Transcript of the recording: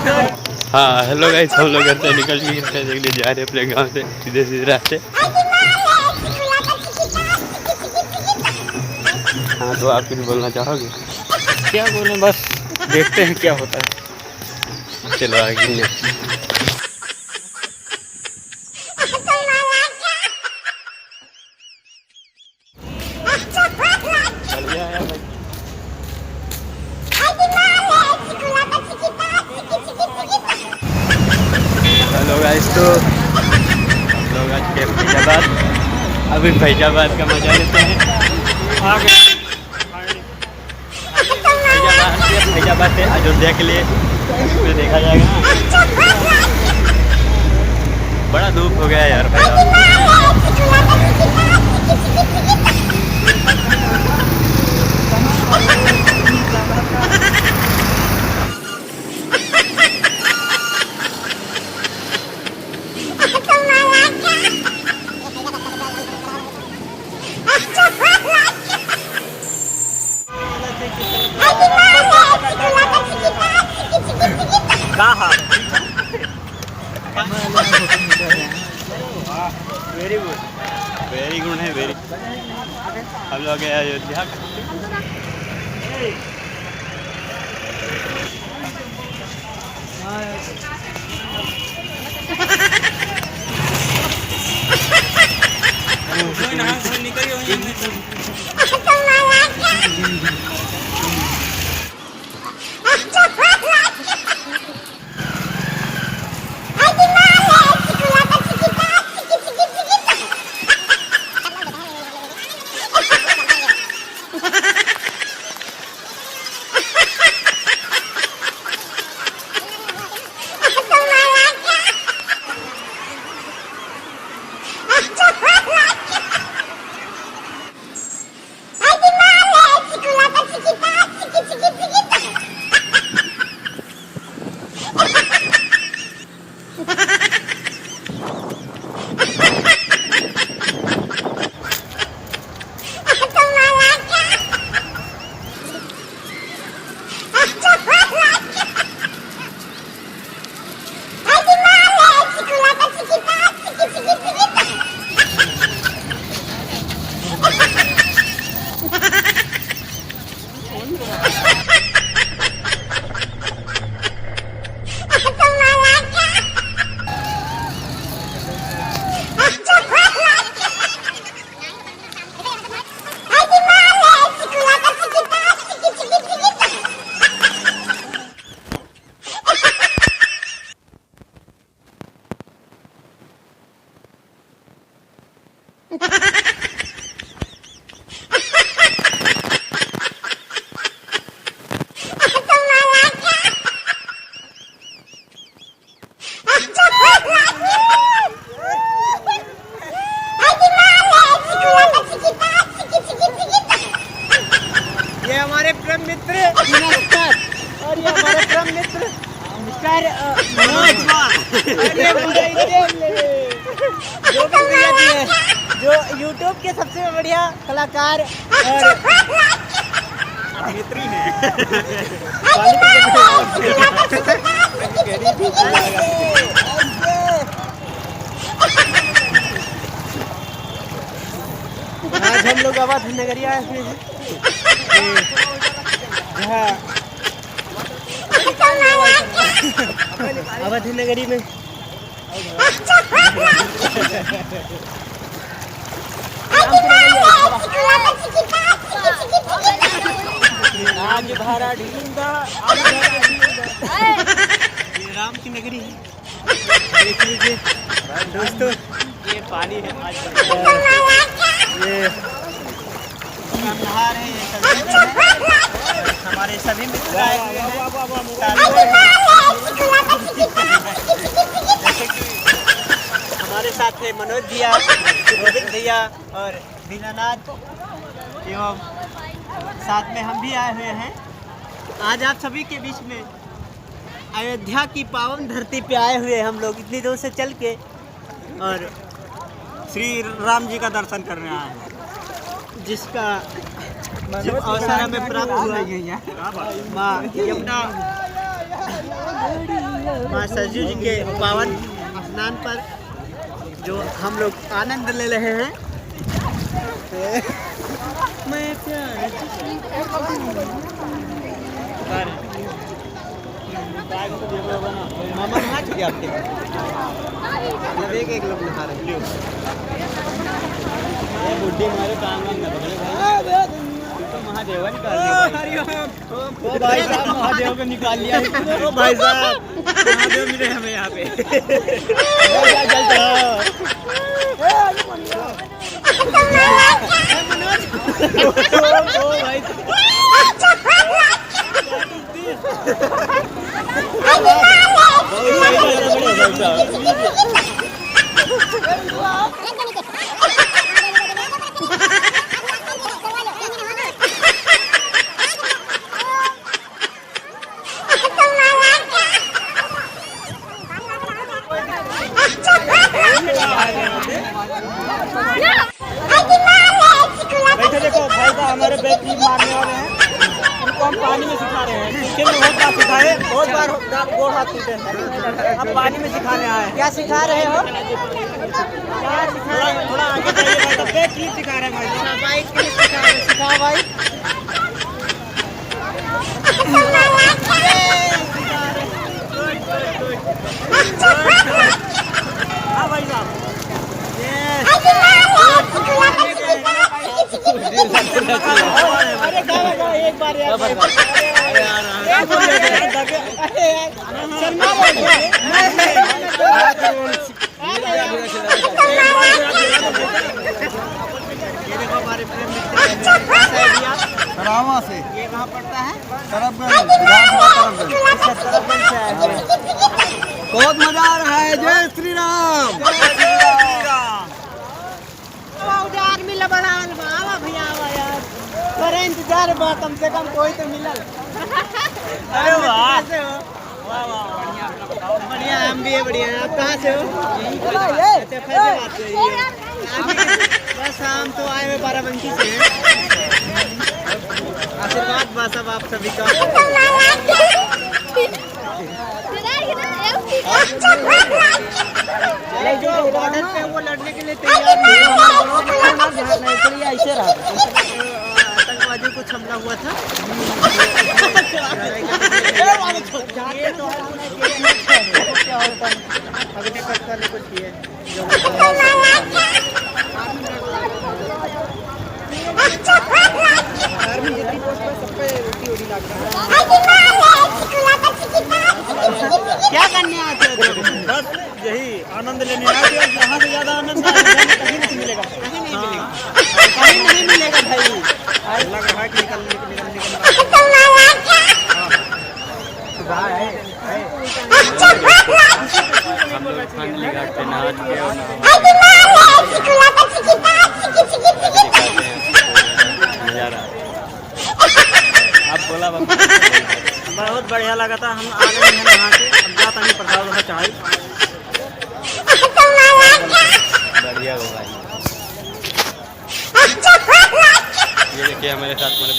हाँ hello guys, हम लोग घर से निकल के देखने जा रहे हैं अपने गांव से सीधे सीधे रास्ते। हाँ तो आप कुछ बोलना चाहोगे? क्या बोलें, बस देखते हैं क्या होता है। चलो आगे। हेलो गाइस, तो हम लोग आज के फैजाबाद, अभी फैजाबाद का मजा लेते हैं। फैजाबाद से अयोध्या के लिए फिर देखा जाएगा। बड़ा धूप हो गया यार Faizabad. Very good, very good है, वेरी। हम लोग गए अयोध्या। ये हमारे परम मित्र नमस्कार, और ये हमारे परम मित्र मिस्टर जो यूट्यूब के सबसे बढ़िया कलाकार और अभिनेत्री हैं। आज हम लोग अवध नगरी आए हुए हैं, जहाँ अवध नगरी में आज भारा ढींदा राम की नगरी है। देख लीजिए दोस्तों, ये पानी है। आज ये हम नहा रहे हैं, हमारे सभी मित्र आए हुए हैं। जैसे कि हमारे साथ है मनोज भैया, रोहित भैया और दीनानाथ, एवं साथ में हम भी आए हुए हैं। आज आप सभी के बीच में अयोध्या की पावन धरती पे आए हुए हम लोग इतनी दूर से चल के, और श्री राम जी का दर्शन करने आए हैं, जिसका जब अवसर हमें प्राप्त हुआ माँ यमुना माँ सरजू जी के पावन स्नान पर जो हम लोग आनंद ले रहे हैं। मैं मामा नहा चुके आपके मतलब एक लोग नहा रहे बुढ़ी हमारे काम वाम न पकड़े भाई। तू तो महादेवन कर दिया ओ भाई साहब, महादेव को निकाल लिया। ओ भाई साहब, महादेव मिले हमें यहाँ पे। बैठे देखो भाई साहब, हमारे बैग की मारने वाले हैं, उनको हम पानी में सिखा रहे हैं। पीछे में बहुत बार सिखाए, बहुत बार गोड़ हाथ टूटे हैं, अब पानी में सिखाने आए हैं। क्या सिखा रहे हो? थोड़ा आगे जाइए भाई साहब, बैग की सिखा रहे हैं भाई साहब। बाइक के लिए सिखाओ भाई। हाँ भाई साहब, अरे एक बार यार, सरावा से ये कहाँ पड़ता है? तरफगंज, विधानसभा तरफगंज। बहुत मजा आ रहा है। जय श्री राम। आर्मी लबड़ा आवा भैया आवा यार, पर इंतजार बा, कम से कम कोई तो मिलल। अरे वाह, कैसे हो? वाह वाह, बढ़िया, अपना बताओ। बढ़िया, हम भी है बढ़िया। आप कहाँ से हो? अच्छा, फैजाबाद से ही है। बस हम तो आए हुए बाराबंकी से हैं। आशीर्वाद बा सब आप सभी का। जो बॉर्डर पे वो लड़ने के लिए तैयार नहीं है, ऐसे रहा। आतंकवादी कुछ हमला हुआ था। ये तो अगले कट वाले कुछ किए आर्मी जितनी पोस्ट पर सब पे रोटी वोटी लगता है। क्या करने आते हो? बस यही आनंद लेने आए थे, यहाँ से ज्यादा आनंद कहीं नहीं मिलेगा। कहीं नहीं मिलेगा, कहीं नहीं मिलेगा भाई। लग रहा है कि निकल हम लोग फाइनली घाट पे नहा चुके हैं। नजारा आप बोला बाबा, बहुत बढ़िया लगा था। हम आ गए हैं नहा के, अब जाता नहीं प्रसाद वहाँ चाय। बढ़िया हो भाई। ये देखिए हमारे साथ मेरे